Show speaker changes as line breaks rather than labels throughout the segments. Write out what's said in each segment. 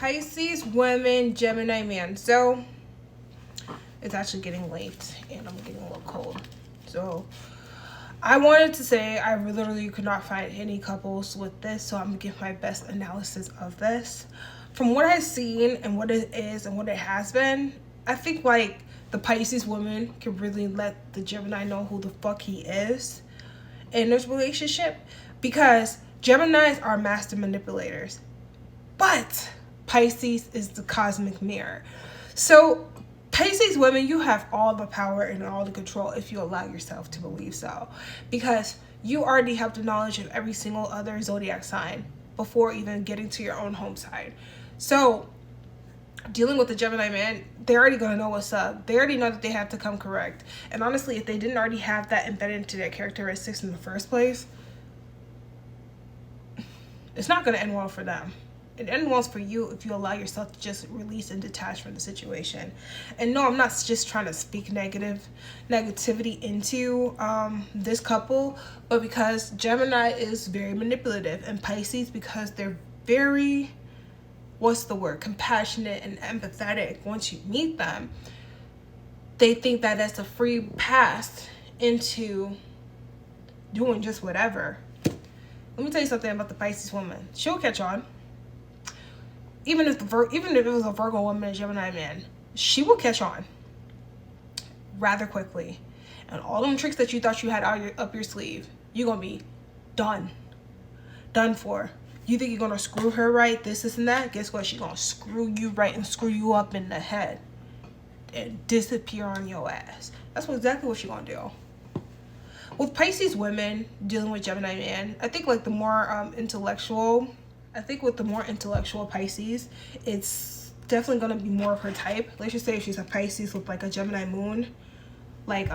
Pisces women, Gemini man. So it's actually getting late and I'm getting a little cold. So I wanted to say I literally could not find any couples with this, so I'm gonna give my best analysis of this. From what I've seen and what it is and what it has been, I think like the Pisces woman can really let the Gemini know who the fuck he is in this relationship, because Geminis are master manipulators, but Pisces is the cosmic mirror. So Pisces women, you have all the power and all the control if you allow yourself to believe so, because you already have the knowledge of every single other zodiac sign before even getting to your own home sign. So dealing with the Gemini man, they're already gonna know what's up. They already know that they have to come correct. And honestly, if they didn't already have that embedded into their characteristics in the first place, it's not gonna end well for them. It ends well for you if you allow yourself to just release and detach from the situation. And no, I'm not just trying to speak negativity into this couple, but because Gemini is very manipulative, and Pisces, because they're very, what's the word, compassionate and empathetic. Once you meet them, they think that that's a free pass into doing just whatever. Let me tell you something about the Pisces woman. She'll catch on. Even if it was a Virgo woman and Gemini man, she will catch on rather quickly. And all them tricks that you thought you had up your sleeve, you're gonna be done for. You think you're gonna screw her right, this and that? Guess what? She's gonna screw you right and screw you up in the head and disappear on your ass. That's exactly what she's gonna do. With Pisces women dealing with Gemini man, I think like the more intellectual, I think with the more intellectual Pisces, it's definitely gonna be more of her type. Let's just say if she's a Pisces with like a Gemini moon, like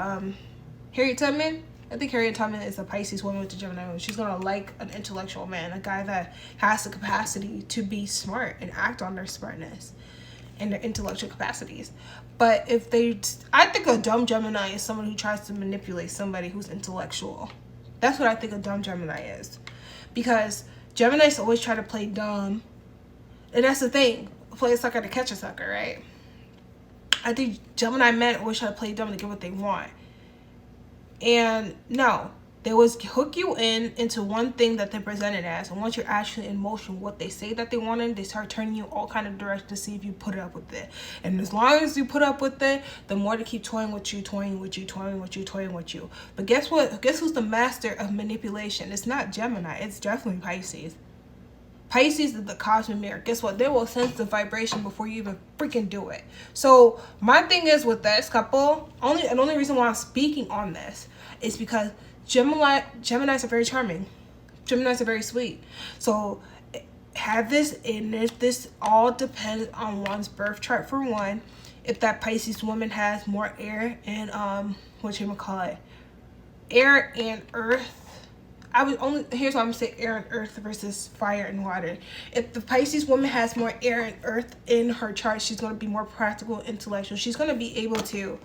Harriet Tubman. I think Harriet Tubman is a Pisces woman with a Gemini moon. She's gonna like an intellectual man, a guy that has the capacity to be smart and act on their smartness and their intellectual capacities. But I think a dumb Gemini is someone who tries to manipulate somebody who's intellectual. That's what I think a dumb Gemini is, because Geminis always try to play dumb, and that's the thing, play a sucker to catch a sucker, right? I think Gemini men always try to play dumb to get what they want. And no, they always hook you into one thing that they presented as, and once you're actually in motion, what they say that they wanted, they start turning you all kind of directions to see if you put up with it. And as long as you put up with it, the more they keep toying with you. But guess what? Guess who's the master of manipulation? It's not Gemini. It's definitely Pisces. Pisces is the cosmic mirror. Guess what? They will sense the vibration before you even freaking do it. So my thing is with this couple, the only reason why I'm speaking on this is because Geminis are very charming. Geminis are very sweet. So have this, and this all depends on one's birth chart for one. If that Pisces woman has more air and air and earth. Here's what I'm gonna say: air and earth versus fire and water. If the Pisces woman has more air and earth in her chart, she's gonna be more practical, intellectual. She's gonna be able to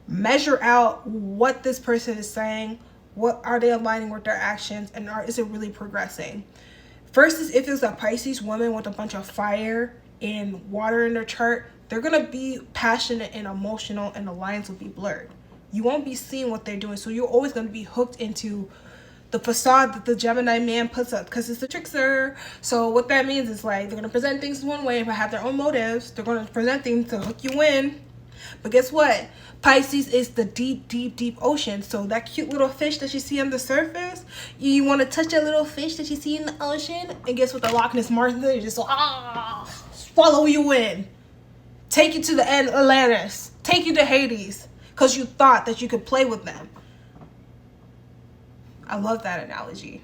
measure out what this person is saying, what are they aligning with their actions, and is it really progressing. Versus if it's a Pisces woman with a bunch of fire and water in their chart, they're gonna be passionate and emotional, and the lines will be blurred. You won't be seeing what they're doing, so you're always gonna be hooked into the facade that the Gemini man puts up, because it's a trickster. So what that means is like they're gonna present things one way but have their own motives. They're gonna present things to hook you in. But guess what? Pisces is the deep ocean. So that cute little fish that you see on the surface, you want to touch that little fish that you see in the ocean, and guess what? The Loch Ness Monster just swallow you in, take you to the end of Atlantis, take you to Hades, because you thought that you could play with them. I love that analogy.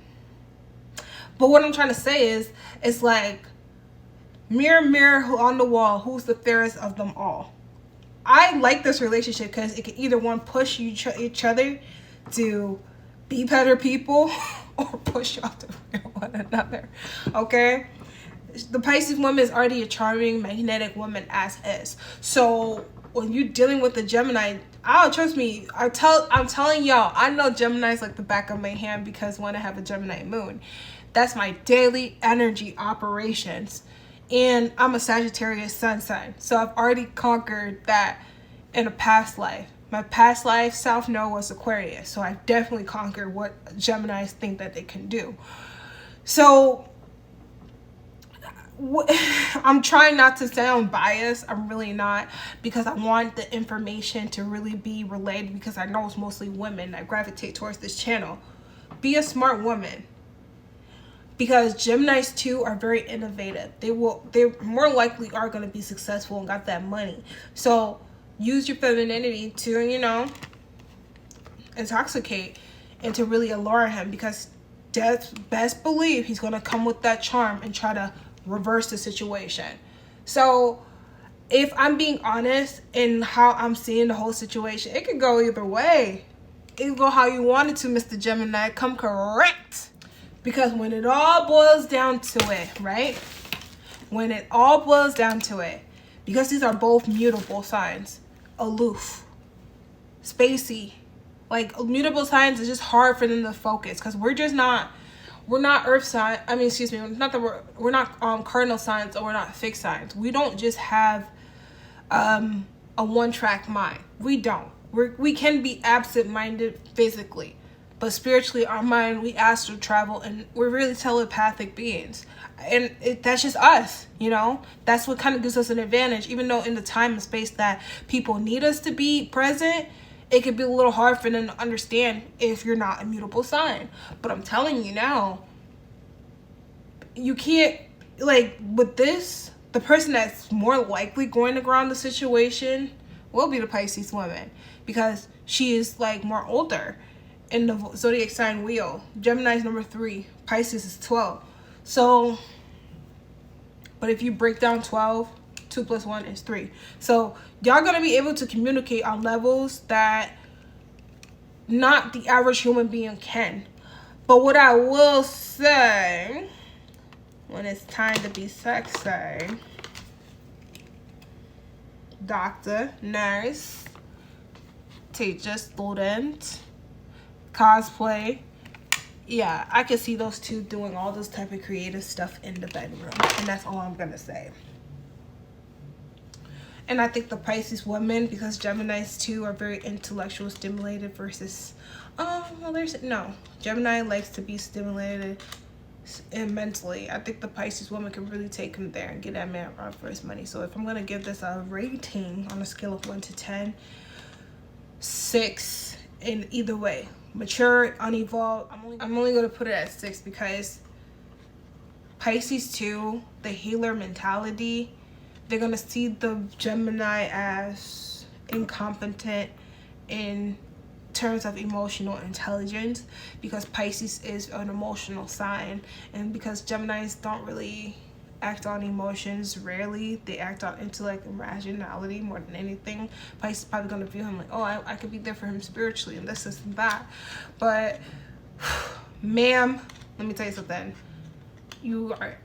But what I'm trying to say is, it's like, mirror, mirror on the wall, who's the fairest of them all? I like this relationship because it can either one push each other to be better people or push y'all to one another. Okay? The Pisces woman is already a charming, magnetic woman as is. So when you're dealing with the Gemini, trust me, I'm telling y'all, I know Gemini's like the back of my hand, because when I have a Gemini moon, that's my daily energy operations. And I'm a Sagittarius sun sign. So I've already conquered that in a past life. My past life, South Node, was Aquarius. So I definitely conquered what Geminis think that they can do. So I'm trying not to sound biased. I'm really not, because I want the information to really be relayed, because I know it's mostly women that gravitate towards this channel. Be a smart woman, because Geminis too are very innovative. They more likely are going to be successful and got that money. So use your femininity to, you know, intoxicate and to really allure him, because best believe he's going to come with that charm and try to reverse the situation. So if I'm being honest in how I'm seeing the whole situation, it could go either way. It can go how you want it to, Mr. Gemini. Come correct. Because when it all boils down to it, right? When it all boils down to it, because these are both mutable signs, aloof, spacey, like mutable signs, is just hard for them to focus, because we're not earth sign. I mean, excuse me, not that we're not cardinal signs, or we're not fixed signs. We don't just have a one-track mind. We don't. We can be absent-minded physically, but spiritually, our mind, we astral travel, and we're really telepathic beings. And that's just us, you know. That's what kind of gives us an advantage. Even though in the time and space that people need us to be present, it could be a little hard for them to understand if you're not a mutable sign. But I'm telling you now, you can't, like, with this, the person that's more likely going to ground the situation will be the Pisces woman, because she is, like, more older in the zodiac sign wheel. Gemini is number 3, Pisces is 12. So, but if you break down 12, 2 plus 1 is 3. So y'all gonna be able to communicate on levels that not the average human being can. But what I will say, when it's time to be sexy, doctor, nurse, teacher, student, cosplay, yeah, I can see those two doing all this type of creative stuff in the bedroom. And that's all I'm gonna say. And I think the Pisces women, because Geminis too are very intellectual stimulated versus, Gemini likes to be stimulated mentally. I think the Pisces woman can really take him there and get that man run for his money. So if I'm gonna give this a rating on a scale of 1 to 10, 6 in either way. Mature, unevolved. I'm only gonna put it at 6, because Pisces too, the healer mentality, they're gonna see the Gemini as incompetent in terms of emotional intelligence, because Pisces is an emotional sign, and because Geminis don't really act on emotions, rarely they act on intellect and rationality more than anything. Pisces is probably gonna view him like, oh, I could be there for him spiritually and this and that. But ma'am, let me tell you something, you are,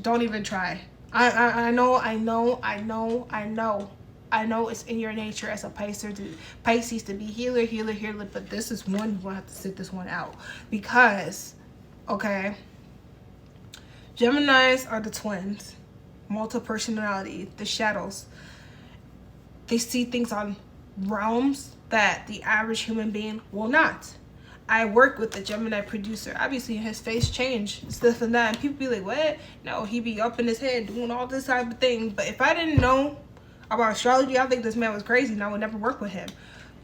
don't even try. I know it's in your nature as a Pisces to be healer, but this is one, you're gonna have to sit this one out, because, okay, Geminis are the twins, multiple personality, the shadows. They see things on realms that the average human being will not. I work with the Gemini producer. Obviously, his face change, stuff and that, and people be like, what? No, he be up in his head doing all this type of thing. But if I didn't know about astrology, I think this man was crazy and I would never work with him.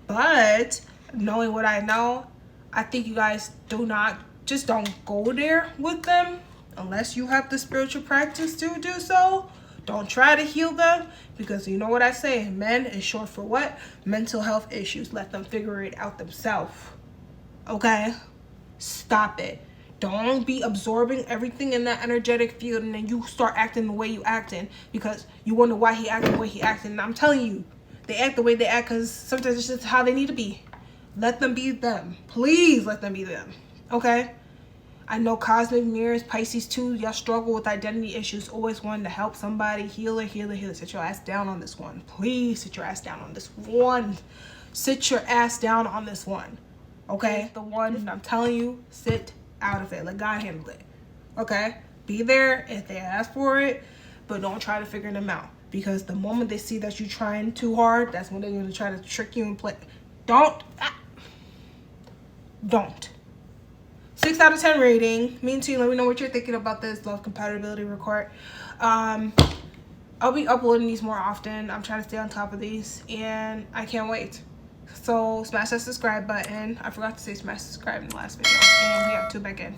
But knowing what I know, I think you guys don't go there with them unless you have the spiritual practice to do so. Don't try to heal them, because you know what I say, men is short for what? Mental health issues. Let them figure it out themselves. Okay? Stop it. Don't be absorbing everything in that energetic field and then you start acting the way you acting because you wonder why he acting the way he acting. And I'm telling you, they act the way they act because sometimes it's just how they need to be. Let them be them. Please let them be them. Okay? I know cosmic mirrors, Pisces too, y'all struggle with identity issues, always wanting to help somebody. Healer. Sit your ass down on this one. Please sit your ass down on this one. Sit your ass down on this one. Okay? The one I'm telling you, sit out of it. Let God handle it. Okay? Be there if they ask for it. but don't try to figure them out, because the moment they see that you're trying too hard, that's when they're going to try to trick you and play. Don't. 6 out of 10 rating. Me too. Let me know what you're thinking about this love compatibility report. I'll be uploading these more often. I'm trying to stay on top of these, and I can't wait. So smash that subscribe button. I forgot to say smash subscribe in the last video, and we have to back in.